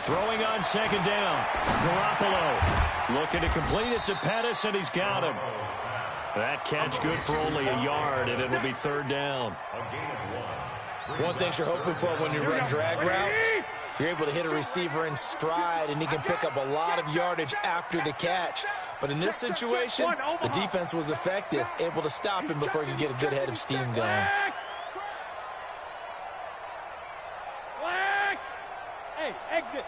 Throwing on second down. Garoppolo looking to complete it to Pettis, and he's got him. That catch good for only a yard, and it'll be third down. One thing you're hoping for when you run drag routes, you're able to hit a receiver in stride, and he can pick up a lot of yardage after the catch. But in this situation, the defense was effective, able to stop him before he could get a good head of steam going. Hey, exit.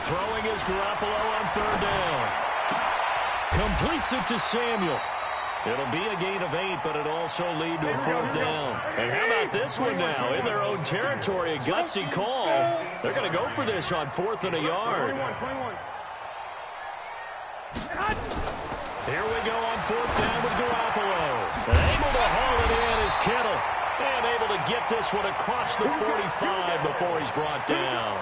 Throwing is Garoppolo on third down. Completes it to Samuel. It'll be a gain of 8, but it'll also lead to a fourth down. And how about this one now? In their own territory, a gutsy call. They're going to go for this on 4th and a yard. Here we go on 4th down with Garoppolo. And able to haul it in is Kittle. And able to get this one across the 45 before he's brought down.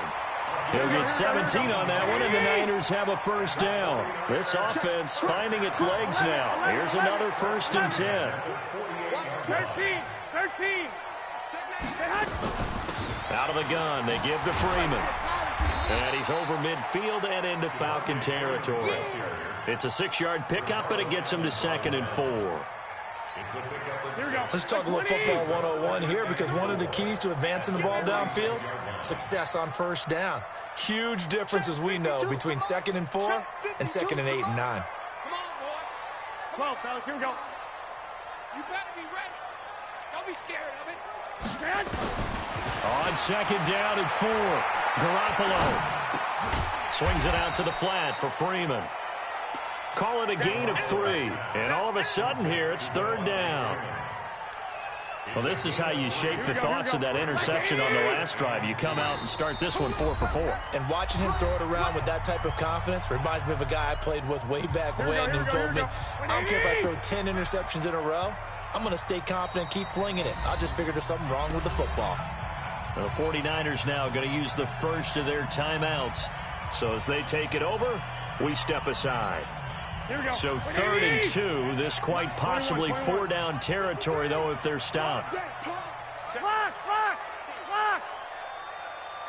He'll get 17 on that one, and the Niners have a first down. This offense finding its legs now. Here's another 1st and 10. 13. Out of the gun, they give to Freeman. And he's over midfield and into Falcon territory. It's a 6-yard pickup, but it gets him to 2nd and 4. Let's talk a little football 101 here, because one of the keys to advancing the ball downfield, success on first down. Huge difference, as we know, between 2nd and 4 and 2nd and 8 and 9. Come on, boy. Come on, fellas, here we go. You better be ready. Don't be scared of it. On 2nd down and 4, Garoppolo swings it out to the flat for Freeman. Call it a gain of 3. And all of a sudden here, it's 3rd down. Well, this is how you shape the thoughts of that interception on the last drive. You come out and start this one 4 for 4. And watching him throw it around with that type of confidence reminds me of a guy I played with way back when who told me, I don't care if I throw 10 interceptions in a row, I'm going to stay confident, keep flinging it. I just figured there's something wrong with the football. The 49ers now going to use the first of their timeouts. So as they take it over, we step aside. So 3rd and 2, this quite possibly 4-down territory, though, if they're stopped. Lock!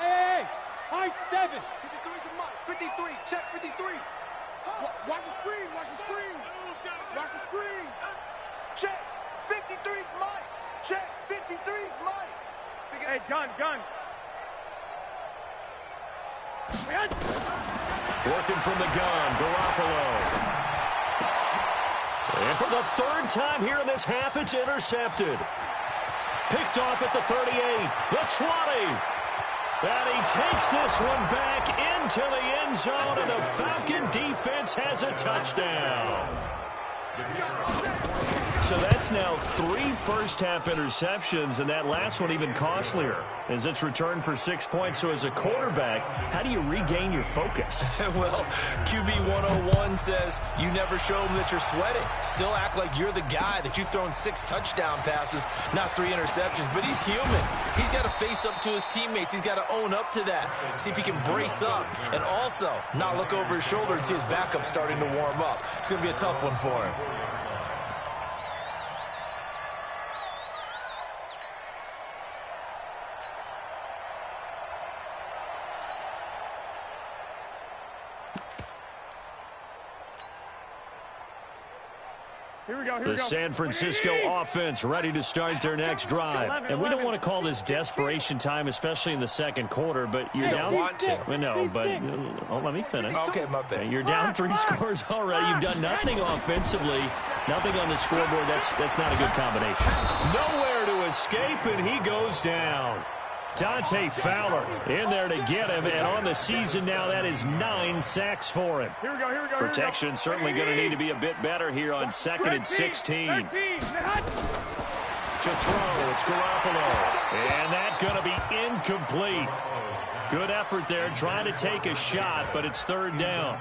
Hey, high 7. 53, check 53. Watch the screen. Watch the screen. Check, 53's Mike. Check, 53's Mike. Hey, gun. Working from the gun, Garoppolo. And for the 3rd time here in this half, it's intercepted. Picked off at the 38, the 20. And he takes this one back into the end zone, and the Falcon defense has a touchdown. So that's now 3 first-half interceptions, and that last one even costlier as it's returned for 6 points. So as a quarterback, how do you regain your focus? Well, QB 101 says you never show them that you're sweating. Still act like you're the guy, that you've thrown 6 touchdown passes, not 3 interceptions. But he's human. He's got to face up to his teammates. He's got to own up to that. See if he can brace up and also not look over his shoulder and see his backup starting to warm up. It's going to be a tough one for him. The San Francisco offense ready to start their next drive. And we don't want to call this desperation time, especially in the 2nd quarter, but you're down. Want to. I know, but let me finish. Okay, my bad. You're down 3 scores already. You've done nothing offensively, nothing on the scoreboard. That's not a good combination. Nowhere to escape, and he goes down. Dante Fowler in there to get him, and on the season now, that is 9 sacks for him. Here we go. Protection certainly going to need to be a bit better here on 2nd and 16. To throw, it's Garoppolo, and that's going to be incomplete. Good effort there, trying to take a shot, but it's 3rd down.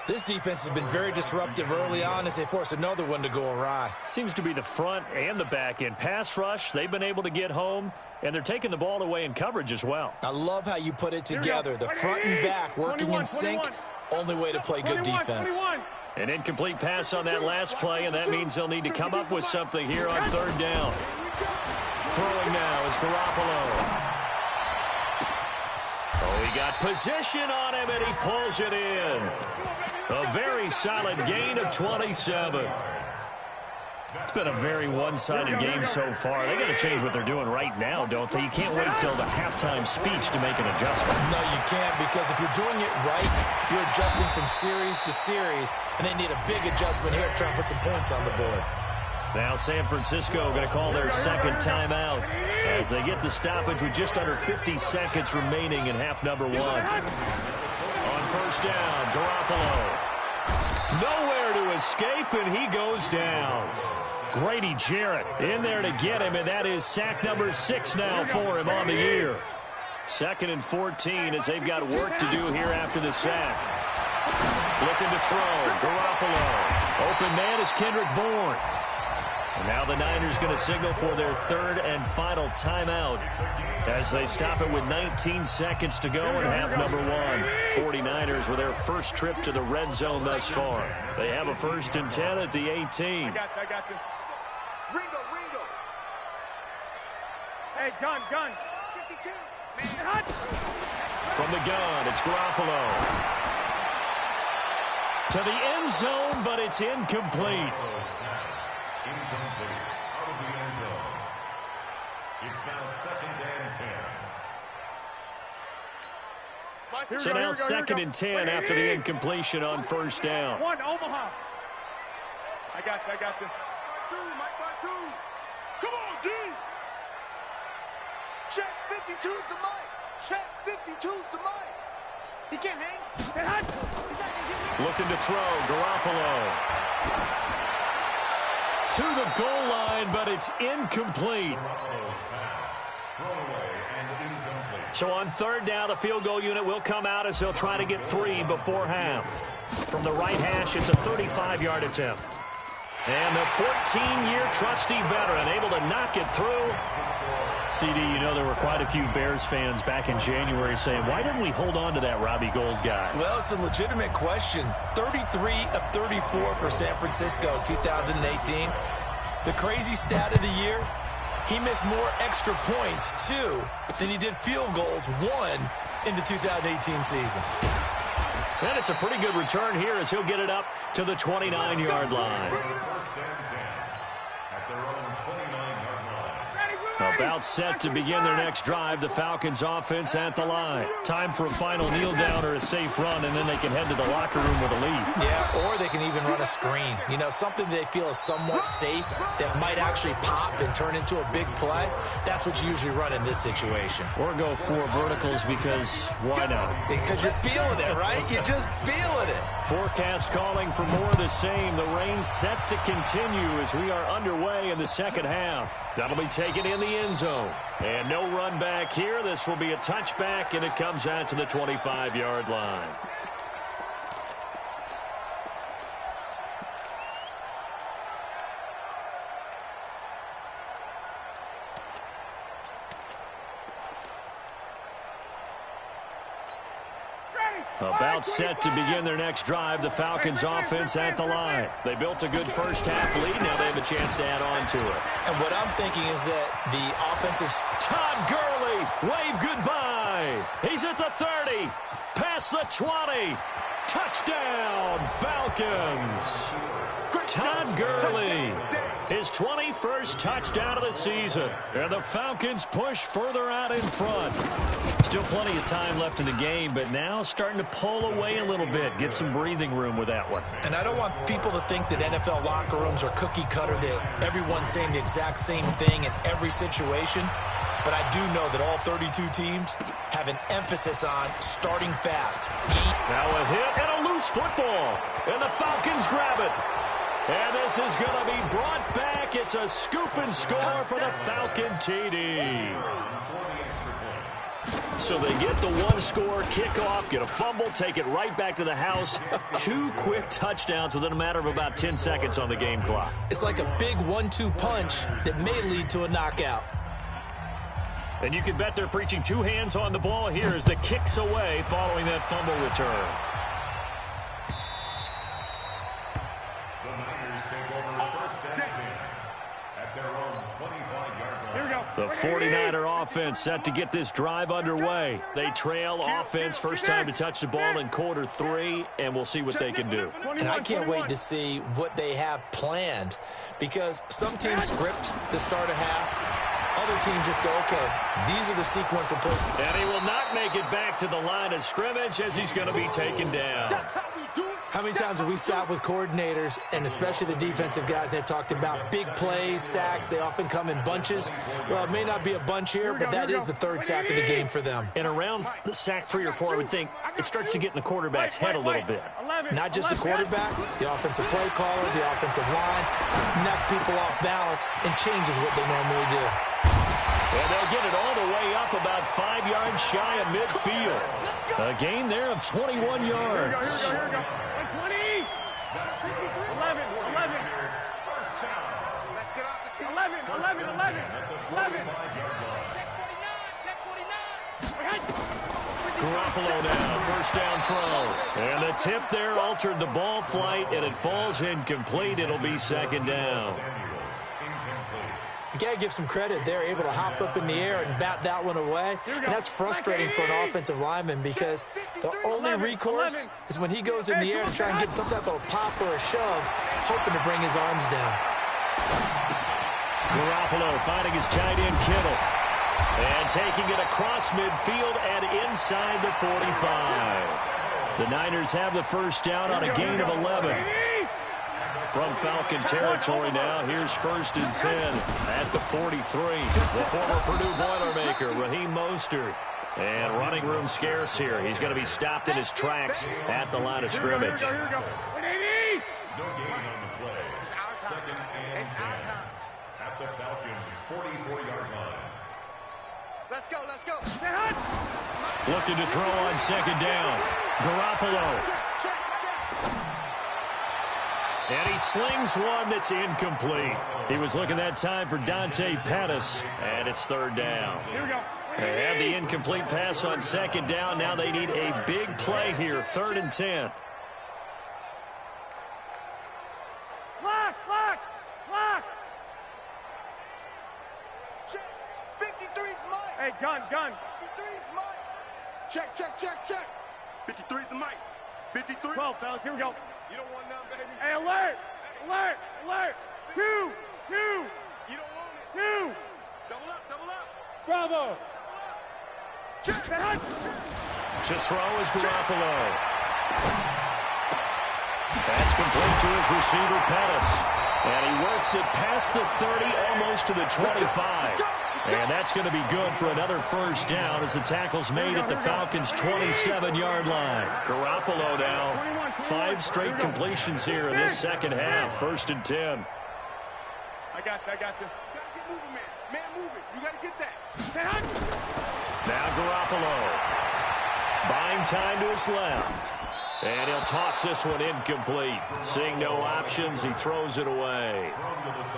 This defense has been very disruptive early on as they force another one to go awry. Seems to be the front and the back end. Pass rush, they've been able to get home, and they're taking the ball away in coverage as well. I love how you put it together. The front and back working in sync. Only way to play good defense. An incomplete pass on that last play, and that means they'll need to come up with something here on 3rd down. Throwing now is Garoppolo. We got position on him, and he pulls it in. A very solid gain of 27. It's been a very one-sided game so far. They got to change what they're doing right now, don't they? You can't wait till the halftime speech to make an adjustment. No, you can't, because if you're doing it right, you're adjusting from series to series, and they need a big adjustment here to try and put some points on the board. Now San Francisco going to call their second timeout as they get the stoppage with just under 50 seconds remaining in half number one. On first down, Garoppolo. Nowhere to escape, and he goes down. Grady Jarrett in there to get him, and that is sack number 6 now for him on the year. 2nd and 14 as they've got work to do here after the sack. Looking to throw, Garoppolo. Open man is Kendrick Bourne. And now the Niners going to signal for their 3rd and final timeout as they stop it with 19 seconds to go in half number one. 49ers with their first trip to the red zone thus far. They have a 1st and 10 at the 18. I got this. Ringo. Hey, gun. 52. Man, hot. From the gun, it's Garoppolo. To the end zone, but it's incomplete. Incomplete. Out of the end zone. It's now 2nd and 10. So now 2nd and 10 after the incompletion on first down. One, Omaha. I got this. Mike by 2. Come on, D. Check 52's the mic. Check 52's the mic. He can't hang. Hey, hot. Looking to throw, Garoppolo. To the goal line, but it's incomplete. So on 3rd down, the field goal unit will come out as they'll try to get 3 before half. From the right hash, it's a 35-yard attempt. And the 14-year trusty veteran able to knock it through. CD, you know there were quite a few Bears fans back in January saying, why didn't we hold on to that Robbie Gould guy? Well, it's a legitimate question. 33 of 34 for San Francisco 2018. The crazy stat of the year, he missed more extra points, 2, than he did field goals, 1, in the 2018 season. And it's a pretty good return here as he'll get it up to the 29-yard line. About set to begin their next drive. The Falcons offense at the line. Time for a final kneel down or a safe run, and then they can head to the locker room with a lead. Yeah, or they can even run a screen. You know, something they feel is somewhat safe that might actually pop and turn into a big play. That's what you usually run in this situation. Or go 4 verticals because why not? Because you're feeling it, right? You're just feeling it. Forecast calling for more of the same. The rain set to continue as we are underway in the second half. That'll be taken in the end zone. And no run back here. This will be a touchback, and it comes out to the 25-yard line. About set to begin their next drive. The Falcons offense at the line. They built a good first half lead. Now they have a chance to add on to it. And what I'm thinking is that the offensive... Todd Gurley, wave goodbye. He's at the 30. Past the 20. Touchdown, Falcons. Todd Gurley, his 21st touchdown of the season. And the Falcons push further out in front. Still plenty of time left in the game, but now starting to pull away a little bit. Get some breathing room with that one. And I don't want people to think that NFL locker rooms are cookie cutter, that everyone's saying the exact same thing in every situation. But I do know that all 32 teams have an emphasis on starting fast. Now a hit and a loose football. And the Falcons grab it. And this is going to be brought back. It's a scoop and score for the Falcon TD. So they get the one-score kickoff, get a fumble, take it right back to the house. 2 quick touchdowns within a matter of about 10 seconds on the game clock. It's like a big 1-2 punch that may lead to a knockout. And you can bet they're preaching 2 hands on the ball here as the kick's away following that fumble return. The 49er offense set to get this drive underway. They trail offense first time to touch the ball in quarter 3, and we'll see what they can do. And I can't wait to see what they have planned, because some teams script to start a half. Other teams just go, okay, these are the sequence of plays. And he will not make it back to the line of scrimmage as he's going to be taken down. How many times have we sat with coordinators, and especially the defensive guys, they've talked about big plays, sacks. They often come in bunches. Well, it may not be a bunch here, but that is the third sack of the game for them. And around the sack 3 or 4, I would think it starts to get in the quarterback's head a little bit. Not just the quarterback, the offensive play caller, the offensive line, knocks people off balance and changes what they normally do. And they'll get it all the way up about 5 yards shy of midfield. A gain there of 21 yards. Here we go. 20. 11. 11. Check 49. Garoppolo now, first down throw. And the tip there altered the ball flight, and it falls incomplete. It'll be second down. You got to give some credit. They're able to hop up in the air and bat that one away. And that's frustrating for an offensive lineman, because the only recourse is when he goes in the air to try and get some type of a pop or a shove, hoping to bring his arms down. Garoppolo finding his tight end Kittle. And taking it across midfield and inside the 45. The Niners have the first down on a gain of 11. From Falcon territory now, here's 1st and 10 at the 43. The former Purdue Boilermaker, Raheem Mostert. And running room scarce here. He's going to be stopped in his tracks at the line of scrimmage. No gain on the play. Second and 10 at the Falcons' 44-yard line. Let's go. Looking to throw on second down. Garoppolo. And he slings one that's incomplete. He was looking that time for Dante Pettis, and it's third down. Here we go. They had the incomplete pass on second down. Now they need a big play here, 3rd and 10. Lock. Check. 53's Mike. Hey, gun. 53's Mike. Check. 53's the Mike. 53. 12, fellas. Here we go. You don't want none, baby. Hey, alert. 2. You don't want it. 2. Double up. Bravo. Check. To throw is Garoppolo. That's complete to his receiver, Pettis. And he works it past the 30, almost to the 25. And that's going to be good for another first down as the tackle's made at the Falcons' 27-yard line. Garoppolo now, 5 straight completions here in this second half. 1st and 10. I got you. You gotta get moving, man. Man moving. You gotta get that. Now Garoppolo. Buying time to his left. And he'll toss this one incomplete. Seeing no options, he throws it away.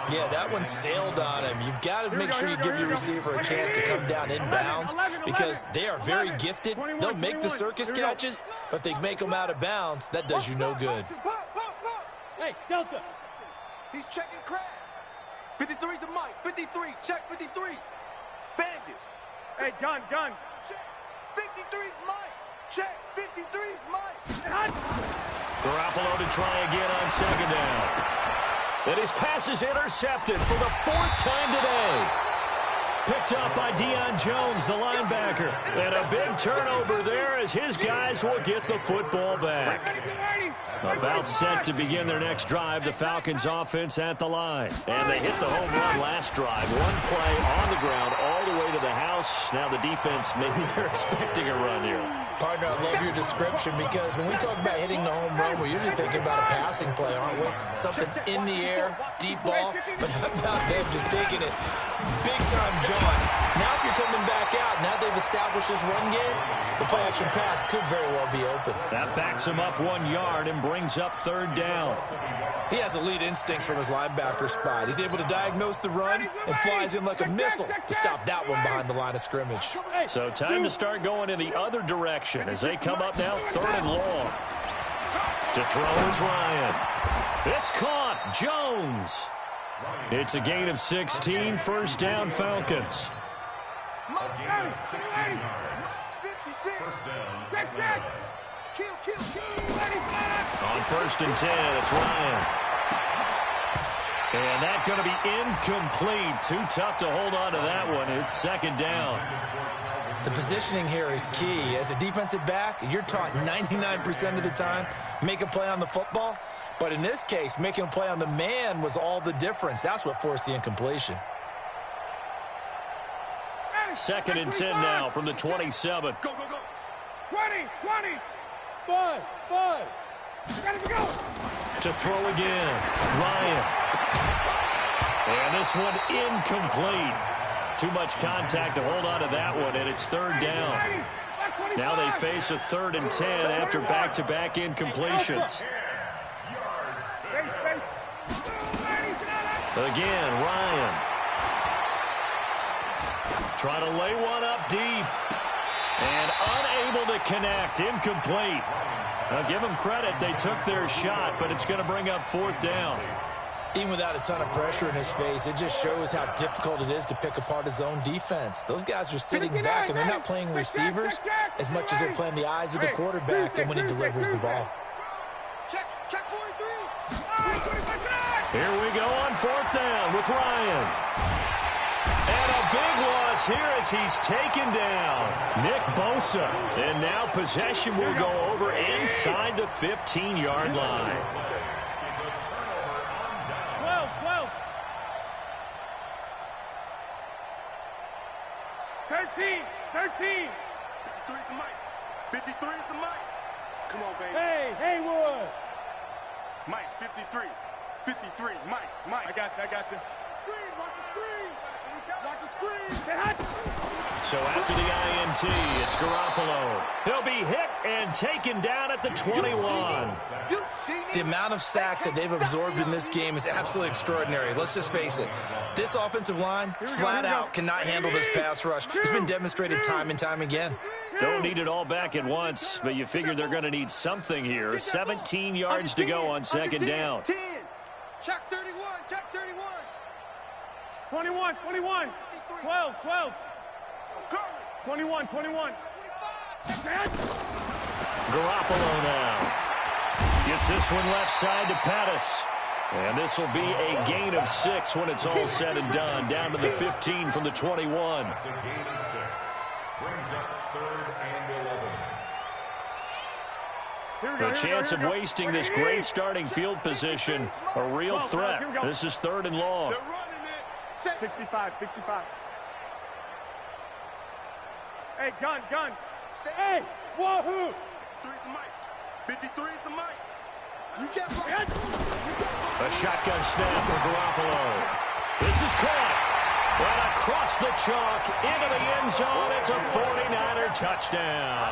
Yeah, that one sailed on him. You've got to make sure you give your receiver a chance to come down inbounds, because they are very gifted. They'll make the circus catches, but they make them out of bounds. That does you no good. Pop. Hey, Delta. He's checking Crab. 53's the Mike. 53. Check 53. Bandit. Hey, gun. Check. 53's Mike. Check. 53's Mike. Garoppolo to try again on second down. And his pass is intercepted for the 4th time today. Picked up by Deion Jones, the linebacker. And a big turnover there as his guys will get the football back. About set to begin their next drive, the Falcons offense at the line. And they hit the home run last drive. One play on the ground all the way to the house. Now the defense, maybe they're expecting a run here. Partner, I love your description, because when we talk about hitting the home run, we're usually thinking about a passing play, aren't we? Something in the air, deep ball. But how about them just taking it big-time John? Now if you're coming back out, now they've established this run game, the play-action pass could very well be open. That backs him up 1 yard and brings up 3rd down. He has elite instincts from his linebacker spot. He's able to diagnose the run and flies in like a missile to stop that one behind the line of scrimmage. So time to start going in the other direction as they come up now 3rd and long. To throw is Ryan. It's caught. Jones. It's a gain of 16, first down Falcons. A gain of 16 yards. 56. First down. Kill. On first and 10, it's Ryan. And that's going to be incomplete. Too tough to hold on to that one. It's second down. The positioning here is key. As a defensive back, you're taught 99% of the time, make a play on the football. But in this case, making a play on the man was all the difference. That's what forced the incompletion. Second and 10 now from the 27. Go. 20. Buzz. Gotta go. To throw again, Ryan. And this one incomplete. Too much contact to hold on to that one, and it's third down. Now they face a 3rd and 10 after back-to-back incompletions. Again, Ryan. Trying to lay one up deep. And unable to connect. Incomplete. Now give them credit. They took their shot, but it's going to bring up 4th down. Even without a ton of pressure in his face, it just shows how difficult it is to pick apart his own defense. Those guys are sitting back, and they're not playing receivers as much as they're playing the eyes of the quarterback and when he delivers the ball. Check 43. Here we go on 4th down with Ryan. And a big loss here as he's taken down. Nick Bosa. And now possession will go over inside the 15-yard line. 12. 13. 53 is the mic. 53 is the mic. Come on, baby. Hey, Haywood. Mike, 53. 53. Mike. I got you. Screen. Watch the screen. So after the INT, it's Garoppolo. He'll be hit and taken down at the 21. The amount of sacks that they've absorbed in this game is absolutely extraordinary. Let's just face it. This offensive line, flat out, cannot handle this pass rush. It's been demonstrated time and time again. Don't need it all back at once, but you figure they're going to need something here. 17 yards to go on second down. 10. Check 31. 21. 12. 21. Garoppolo now. Gets this one left side to Pettis. And this will be a gain of 6 when it's all said and done. Down to the 15 from the 21. That's a gain of 6. Brings up 3rd and 11. The chance of wasting this great starting field position, a real threat. This is 3rd and long. They're running it. 65. Hey, gun. Hey, wahoo! 53 is the mic. You get A shotgun snap for Garoppolo. This is caught. Right across the chalk into the end zone. It's a 49er touchdown.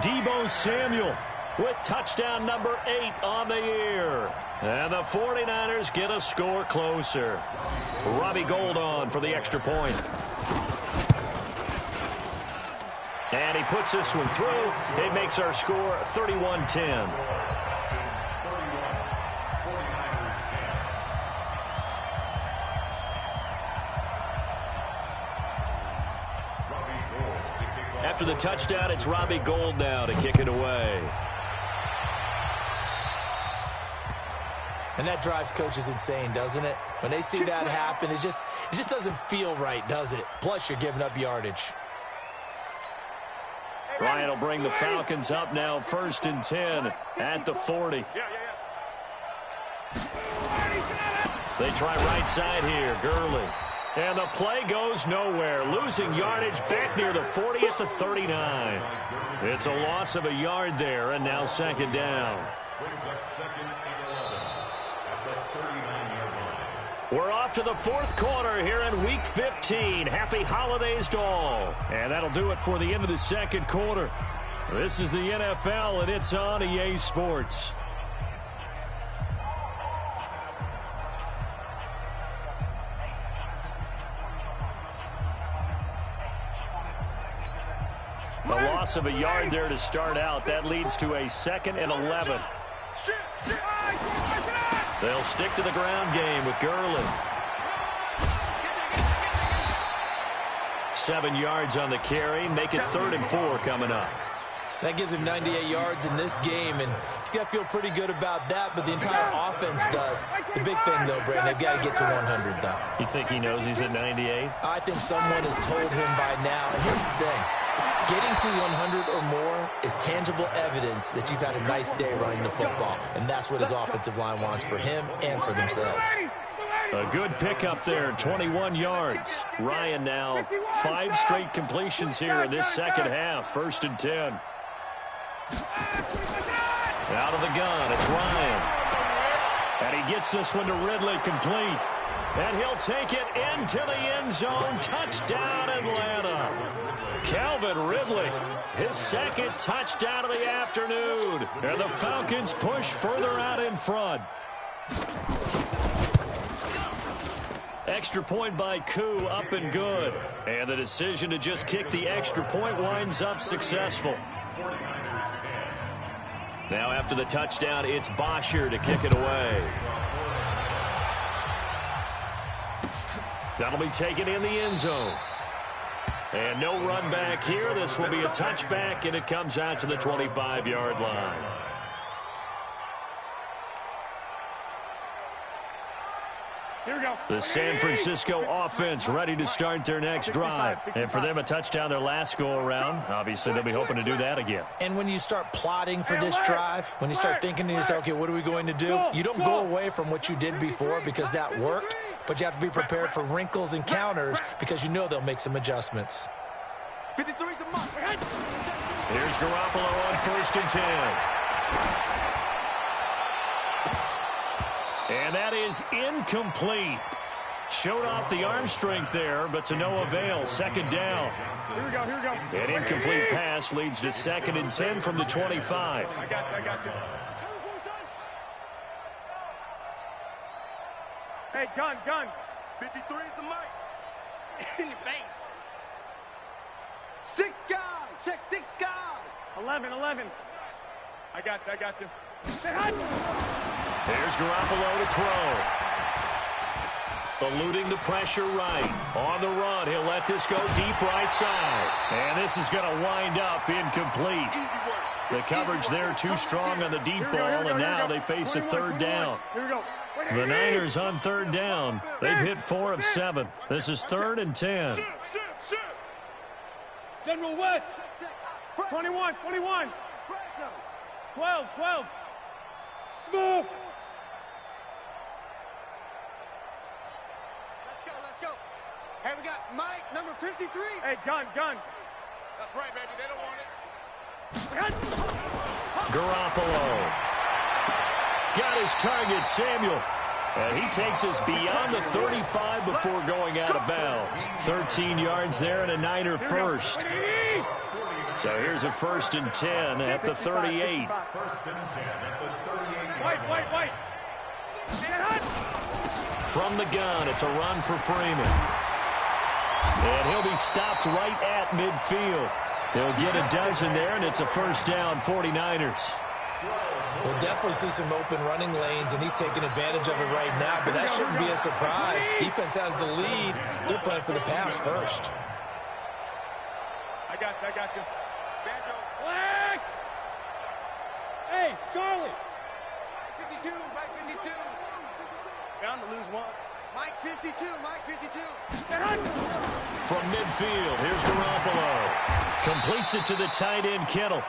Deebo Samuel with touchdown number 8 on the year. And the 49ers get a score closer. Robbie Gould on for the extra point. And he puts this one through. It makes our score 31-10. After the touchdown, it's Robbie Gould now to kick it away. And that drives coaches insane, doesn't it? When they see that happen, it just doesn't feel right, does it? Plus, you're giving up yardage. Ryan will bring the Falcons up now, 1st and 10 at the 40. They try right side here, Gurley. And the play goes nowhere, losing yardage back near the 40 at the 39. It's a loss of a yard there, and now second down. Brings up 2nd and 11 at the 39-yard line. We're off to the 4th quarter here in Week 15. Happy holidays to all. And that'll do it for the end of the second quarter. This is the NFL, and it's on EA Sports. A loss of a yard there to start out. That leads to a 2nd and 11. They'll stick to the ground game with Gurley. 7 yards on the carry. Make it 3rd and 4 coming up. That gives him 98 yards in this game, and he's got to feel pretty good about that, but the entire offense does. The big thing, though, Brandon, they've got to get to 100, though. You think he knows he's at 98? I think someone has told him by now. And here's the thing. Getting to 100 or more is tangible evidence that you've had a nice day running the football, and that's what his offensive line wants for him and for themselves. A good pickup there, 21 yards. Ryan now 5 straight completions here in this second half. 1st and 10. Out of the gun, it's Ryan. And he gets this one to Ridley complete. And he'll take it into the end zone. Touchdown, Atlanta. Calvin Ridley, his 2nd touchdown of the afternoon. And the Falcons push further out in front. Extra point by Koo, up and good. And the decision to just kick the extra point winds up successful. Now after the touchdown, it's Bosher to kick it away. That'll be taken in the end zone. And no run back here. This will be a touchback, and it comes out to the 25-yard line. Here we go. The San Francisco offense ready to start their next drive. And for them, a touchdown their last go-around. Obviously, they'll be hoping to do that again. And when you start plotting for this drive, when you start thinking to yourself, okay, what are we going to do? You don't go away from what you did before because that worked, but you have to be prepared for wrinkles and counters because you know they'll make some adjustments. 53's the mark. Here's Garoppolo on 1st and 10. And that is incomplete. Showed off the arm strength there, but to no avail. 2nd down. Here we go, here we go. An incomplete pass leads to 2nd and 10 from the 25. I got you. Hey, gun. 53's the mic. In your face. 6 guys. Check 6 guys. 11. I got you. Say hi. There's Garoppolo to throw. Eluding the pressure right. On the run, he'll let this go deep right side. And this is going to wind up incomplete. The coverage there too strong on the deep ball, and now they face a 3rd down. Here we go. The Niners on 3rd down. They've hit 4 of 7. This is 3rd and 10. General West. 21. 12. Smoke. Let's go. Hey, we got Mike, number 53. Hey, gun. That's right, baby. They don't want it. Garoppolo. Got his target, Samuel. And he takes us beyond the 35 before going out of bounds. 13 yards there and a Niner first. So here's a 1st and 10 at the 38. White. From the gun, it's a run for Freeman. And he'll be stopped right at midfield. He'll get a dozen there, and it's a 1st down, 49ers. We'll definitely see some open running lanes, and he's taking advantage of it right now, but that shouldn't be a surprise. Defense has the lead. They're playing for the pass first. I got you. Banjo. Flag! Hey, Charlie! 52, Mike 52. Bound to lose 1. Mike 52. From midfield, here's Garoppolo. Completes it to the tight end, Kittle.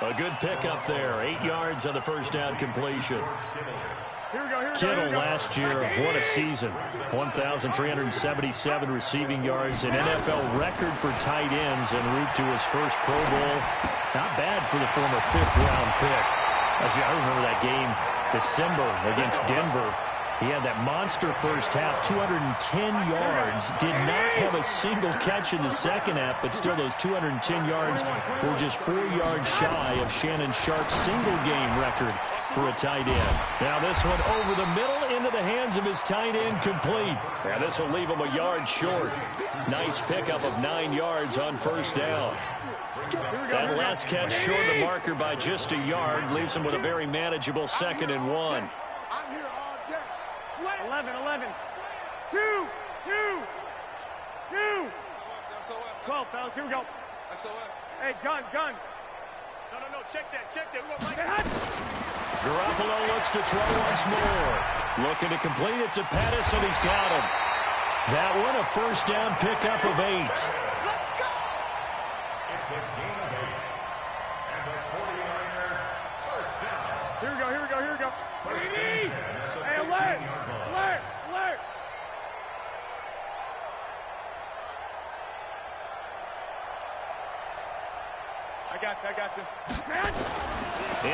A good pickup there. 8 yards on the 1st down completion. Here we go. Kittle last year, what a season. 1,377 receiving yards, an NFL record for tight ends en route to his first Pro Bowl. Not bad for the former 5th-round pick. I remember that game, December, against Denver. He had that monster first half, 210 yards. Did not have a single catch in the second half, but still those 210 yards were just 4 yards shy of Shannon Sharp's single-game record for a tight end. Now this one over the middle into the hands of his tight end, complete. Now this will leave him a yard short. Nice pickup of 9 yards on 1st down. That last catch short of the marker by just a yard leaves him with a very manageable 2nd and 1. I'm here all day. 11. 2. 12, fellas. Here we go. SOS. Hey, gun. No. Check that. We're going to Garoppolo looks to throw once more. Looking to complete it to Pettis, and he's got him. That one a first down pickup of 8. It's a gain of 8. And the 49er first down. Here we go. First and 10 at the Hey, 15-yard line. alert. I got you.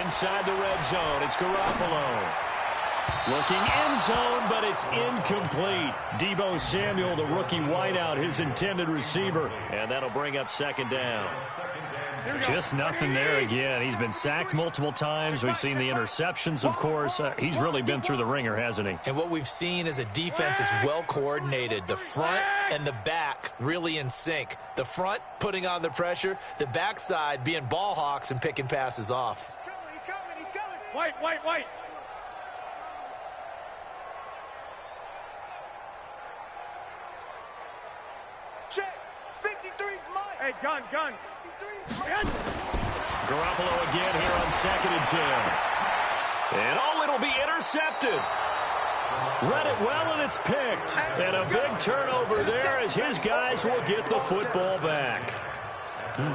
Inside the red zone, it's Garoppolo. Looking end zone, but it's incomplete. Deebo Samuel, the rookie wideout, his intended receiver. And that'll bring up second down. Just nothing there again. He's been sacked multiple times. We've seen the interceptions, of course. He's really been through the ringer, hasn't he? And what we've seen is a defense that's well coordinated. The front and the back really in sync. The front putting on the pressure. The backside being ball hawks and picking passes off. He's coming. White. Check. 53's mine. Hey, gun. 53's mine. Garoppolo again here on 2nd and 10. And it'll be intercepted. Read it well, and it's picked. And a big turnover there as his guys will get the football back.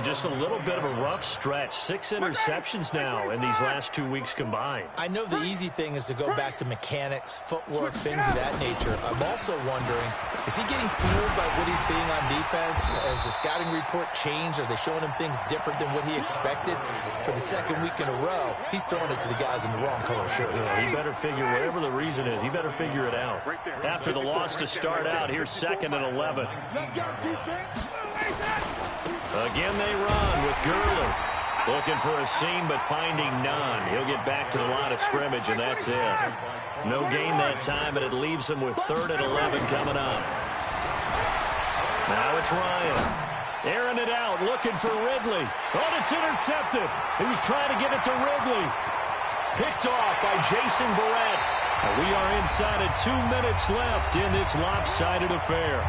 Just a little bit of a rough stretch. 6 interceptions now in these last 2 weeks combined. I know the easy thing is to go back to mechanics, footwork, things of that nature. I'm also wondering, is he getting fooled by what he's seeing on defense? Has the scouting report changed? Are they showing him things different than what he expected? For the second week in a row, he's throwing it to the guys in the wrong color shirts. Yeah, he better figure, whatever the reason is, he better figure it out. After the loss to start out, here's 2nd and 11. Let's go, defense. Again they run with Gurley. Looking for a seam, but finding none. He'll get back to the line of scrimmage, and that's it. No gain that time, but it leaves him with 3rd and 11 coming up. Now it's Ryan. Airing it out, looking for Ridley. Oh, it's intercepted. He was trying to get it to Ridley. Picked off by Jason Verrett. And we are inside of 2 minutes left in this lopsided affair.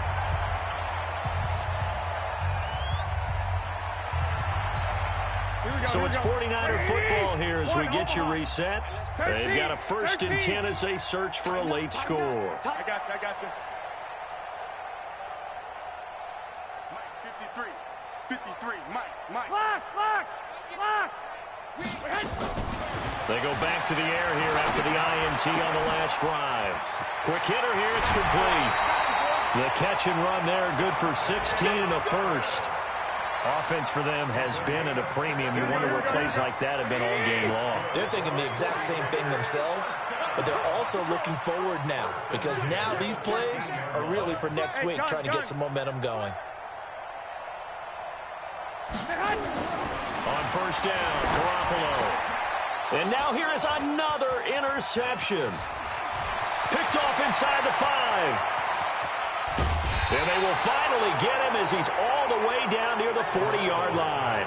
So it's 49er football here as we get you reset. They've got a 1st and 10 as they search for a late score. I got you. Mike, 53, Mike. Lock. They go back to the air here after the INT on the last drive. Quick hitter here, it's complete. The catch and run there, good for 16 and a first. Offense for them has been at a premium. You wonder where plays like that have been all game long. They're thinking the exact same thing themselves, but they're also looking forward now because now these plays are really for next week, trying to get some momentum going. On 1st down, Garoppolo. And now here is another interception. Picked off inside the 5. And they will finally get him as he's all the way down near the 40-yard line.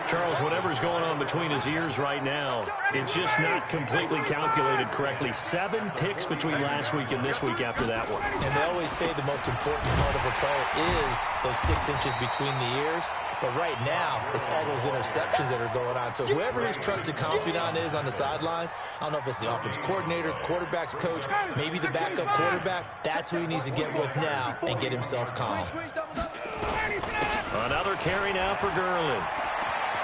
Charles, whatever's going on between his ears right now, it's just not completely calculated correctly. 7 picks between last week and this week after that one. And they always say the most important part of a player is those 6 inches between the ears. But right now, it's all those interceptions that are going on. So whoever his trusted confidant is on the sidelines, I don't know if it's the offense coordinator, the quarterback's coach, maybe the backup quarterback, that's who he needs to get with now and get himself calm. Another carry now for Gurley.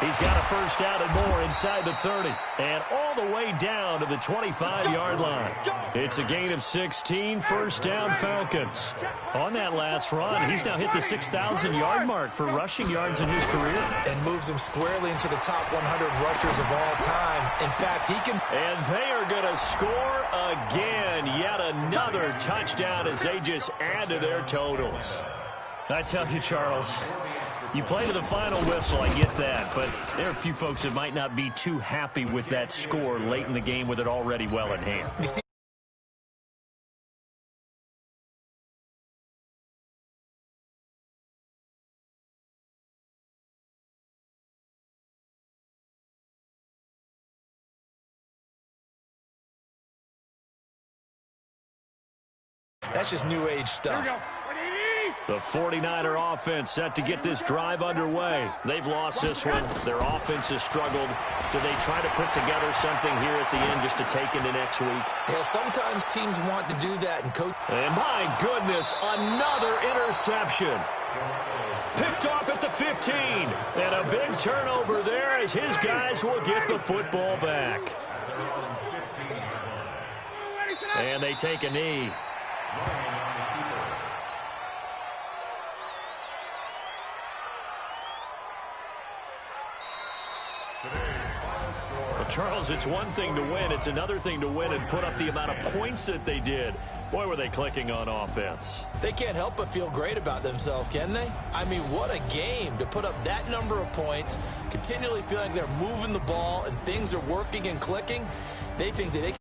He's got a 1st down and more inside the 30. And all the way down to the 25-yard line. It's a gain of 16, 1st down Falcons. On that last run, he's now hit the 6,000-yard mark for rushing yards in his career. And moves him squarely into the top 100 rushers of all time. In fact, he can... And they are going to score again. Yet another touchdown as they just add to their totals. I tell you, Charles, you play to the final whistle, I get that, but there are a few folks that might not be too happy with that score late in the game with it already well in hand. That's just new age stuff. The 49er offense set to get this drive underway. They've lost this one. Their offense has struggled. Do they try to put together something here at the end just to take into next week? Yeah, sometimes teams want to do that. And my goodness, another interception. Picked off at the 15. And a big turnover there as his guys will get the football back. And they take a knee. Well, Charles, it's one thing to win. It's another thing to win and put up the amount of points that they did. Boy, were they clicking on offense. They can't help but feel great about themselves, can they? I mean, what a game to put up that number of points, continually feeling like they're moving the ball and things are working and clicking. They think that they can